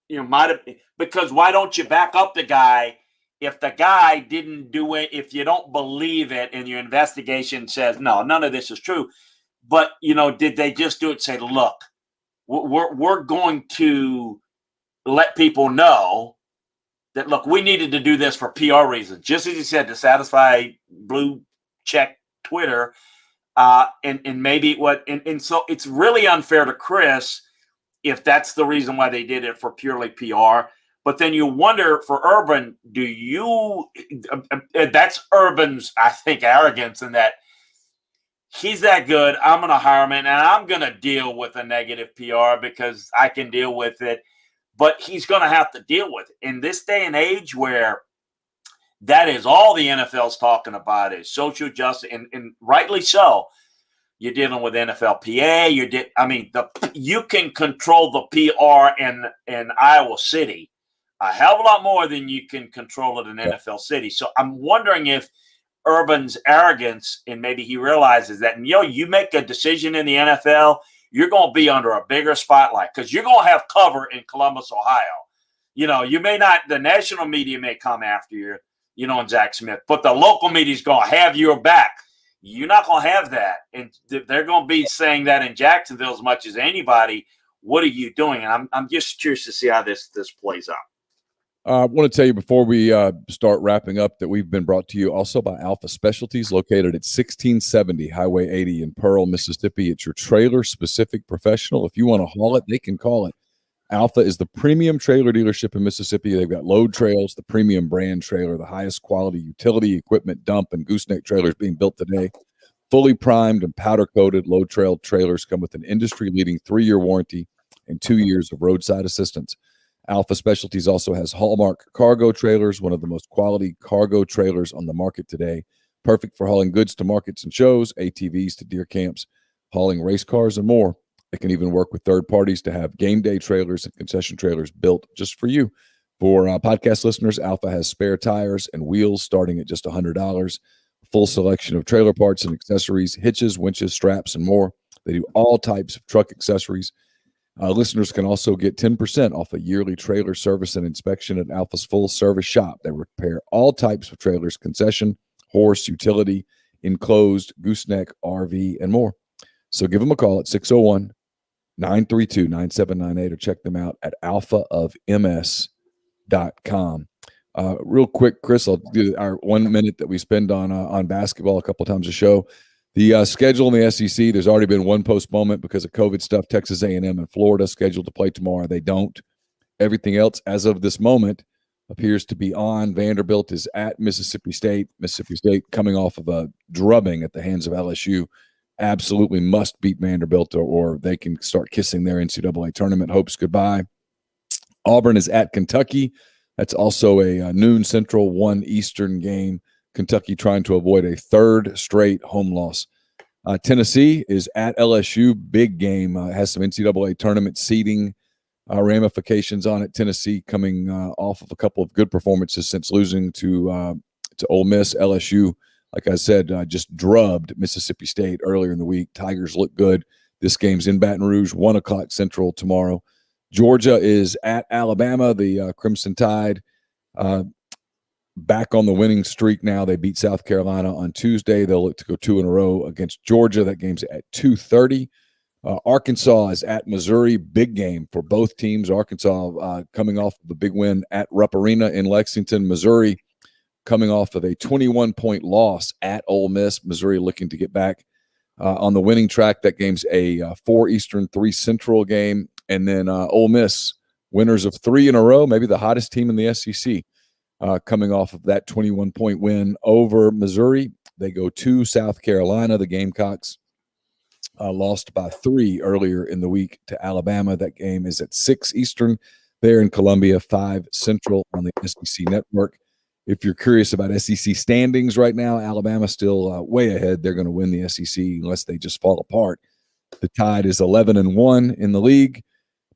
might have, because why don't you back up the guy if the guy didn't do it, if you don't believe it and your investigation says, no, none of this is true. But, did they just do it and say, look, we're going to let people know that, look, we needed to do this for PR reasons, just as you said, to satisfy blue check Twitter. And maybe and so it's really unfair to Chris if that's the reason why they did it, for purely PR. But then you wonder for Urban, that's Urban's, I think, arrogance in that he's that good. I'm going to hire him and I'm going to deal with a negative PR because I can deal with it. But he's going to have to deal with it in this day and age where that is all the NFL's talking about is social justice, and rightly so. You're dealing with NFLPA. You can control the PR in Iowa City a hell of a lot more than you can control it in NFL City. So I'm wondering if Urban's arrogance, and maybe he realizes that, you make a decision in the NFL, you're going to be under a bigger spotlight because you're going to have cover in Columbus, Ohio. You may not, the national media may come after you, and Zach Smith, but the local media is going to have your back. You're not going to have that. And they're going to be saying that in Jacksonville as much as anybody. What are you doing? And I'm just curious to see how this plays out. I want to tell you before we start wrapping up that we've been brought to you also by Alpha Specialties, located at 1670 Highway 80 in Pearl, Mississippi. It's your trailer-specific professional. If you want to haul it, they can call it. Alpha is the premium trailer dealership in Mississippi. They've got Load Trails, the premium brand trailer, the highest quality utility equipment dump and gooseneck trailers being built today. Fully primed and powder-coated Load Trail trailers come with an industry-leading 3-year warranty and 2 years of roadside assistance. Alpha Specialties also has Hallmark cargo trailers, one of the most quality cargo trailers on the market today. Perfect for hauling goods to markets and shows, ATVs to deer camps, hauling race cars, and more. They can even work with third parties to have game day trailers and concession trailers built just for you. For podcast listeners, Alpha has spare tires and wheels starting at just $100. Full selection of trailer parts and accessories, hitches, winches, straps, and more. They do all types of truck accessories. Listeners can also get 10% off a yearly trailer service and inspection at Alpha's full service shop. They repair all types of trailers, concession, horse, utility, enclosed, gooseneck, RV, and more. So give them a call at 601-932-9798 or check them out at alphaofms.com. Real quick, Chris, I'll do our 1 minute that we spend on basketball a couple times a show. The schedule in the SEC, there's already been one postponement because of COVID stuff. Texas A&M and Florida scheduled to play tomorrow. They don't. Everything else, as of this moment, appears to be on. Vanderbilt is at Mississippi State. Mississippi State coming off of a drubbing at the hands of LSU. Absolutely must beat Vanderbilt or they can start kissing their NCAA tournament hopes goodbye. Auburn is at Kentucky. That's also a noon Central, 1 Eastern game. Kentucky trying to avoid a third straight home loss. Tennessee is at LSU. Big game. Has some NCAA tournament seeding ramifications on it. Tennessee coming off of a couple of good performances since losing to Ole Miss. LSU, like I said, just drubbed Mississippi State earlier in the week. Tigers look good. This game's in Baton Rouge, 1 o'clock Central tomorrow. Georgia is at Alabama. The Crimson Tide back on the winning streak now. They beat South Carolina on Tuesday. They'll look to go 2 in a row against Georgia. That game's at 2:30. Arkansas is at Missouri. Big game for both teams. Arkansas coming off of the big win at Rupp Arena in Lexington. Missouri coming off of a 21-point loss at Ole Miss. Missouri looking to get back on the winning track. That game's a 4 Eastern, 3 Central game. And then Ole Miss, winners of 3 in a row, maybe the hottest team in the SEC. Coming off of that 21-point win over Missouri. They go to South Carolina. The Gamecocks lost by 3 earlier in the week to Alabama. That game is at 6 Eastern there in Columbia, 5 Central on the SEC network. If you're curious about SEC standings right now, Alabama still way ahead. They're going to win the SEC unless they just fall apart. The Tide is 11-1 in the league.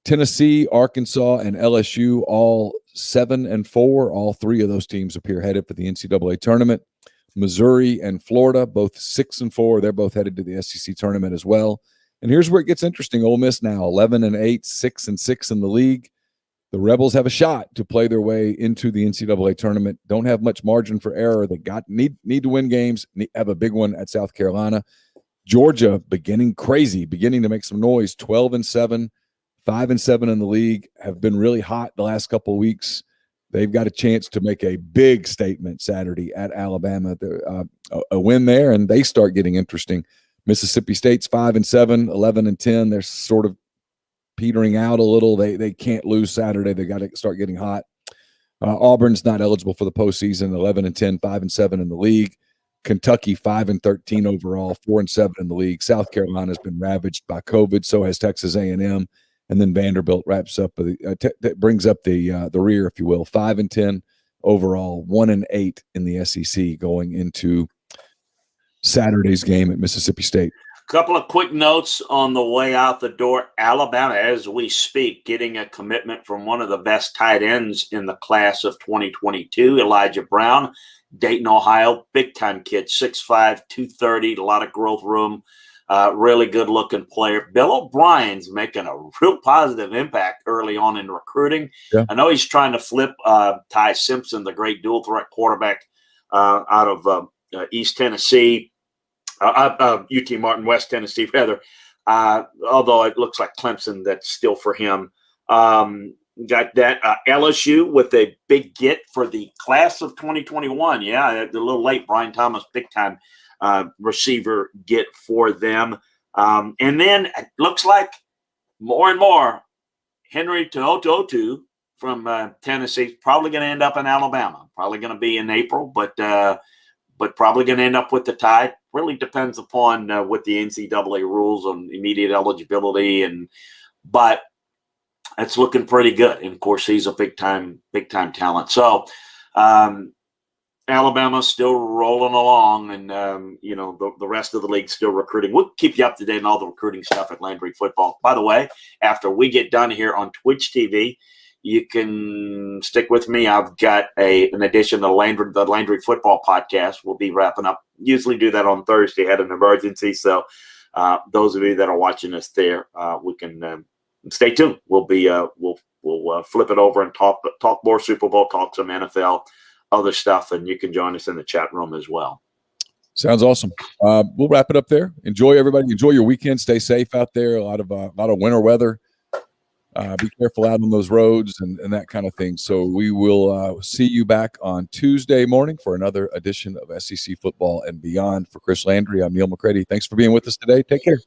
Tennessee, Arkansas, and LSU all 7-4. All 3 of those teams appear headed for the NCAA tournament. Missouri and Florida, both 6-4. They're both headed to the SEC tournament as well. And here's where it gets interesting. Ole Miss now 11-8, 6-6 in the league. The Rebels have a shot to play their way into the NCAA tournament. Don't have much margin for error. They need to win games. Have a big one at South Carolina. Georgia beginning to make some noise. 12-7. 5-7 in the league, have been really hot the last couple of weeks. They've got a chance to make a big statement Saturday at Alabama. A win there, and they start getting interesting. Mississippi State's 5-7, 11-10. They're sort of petering out a little. They can't lose Saturday. They got to start getting hot. Auburn's not eligible for the postseason. 11-10, 5-7 in the league. Kentucky 5-13 overall, 4-7 in the league. South Carolina's been ravaged by COVID. So has Texas A&M. And then Vanderbilt wraps up, brings up the rear, if you will, 5-10 overall, 1-8 in the SEC going into Saturday's game at Mississippi State. Couple of quick notes on the way out the door. Alabama, as we speak, getting a commitment from one of the best tight ends in the class of 2022, Elijah Brown. Dayton, Ohio, big-time kid, 6'5", 230, a lot of growth room, really good-looking player. Bill O'Brien's making a real positive impact early on in recruiting. Yeah. I know he's trying to flip Ty Simpson, the great dual-threat quarterback out of East Tennessee, UT Martin, West Tennessee, rather. Although it looks like Clemson, that's still for him. Got that LSU with a big get for the class of 2021. Yeah, a little late. Brian Thomas, big time receiver get for them. And then it looks like more and more Henry To'oto'o from Tennessee, probably going to end up in Alabama. Probably going to be in April, but probably going to end up with the Tide. Really depends upon what the NCAA rules on immediate eligibility, but it's looking pretty good. And of course, he's a big time talent. So Alabama's still rolling along, and the rest of the league's still recruiting. We'll keep you up to date on all the recruiting stuff at Landry Football. By the way, after we get done here on Twitch TV, you can stick with me. I've got an edition of the Landry Football podcast. We'll be wrapping up. Usually do that on Thursday. Had an emergency, so those of you that are watching us there, we can stay tuned. We'll be we'll flip it over and talk more Super Bowl, talk some NFL, other stuff, and you can join us in the chat room as well. Sounds awesome. We'll wrap it up there. Enjoy, everybody. Enjoy your weekend. Stay safe out there. A lot of winter weather. Be careful out on those roads and that kind of thing. So we will see you back on Tuesday morning for another edition of SEC Football and Beyond. For Chris Landry, I'm Neil McCready. Thanks for being with us today. Take care.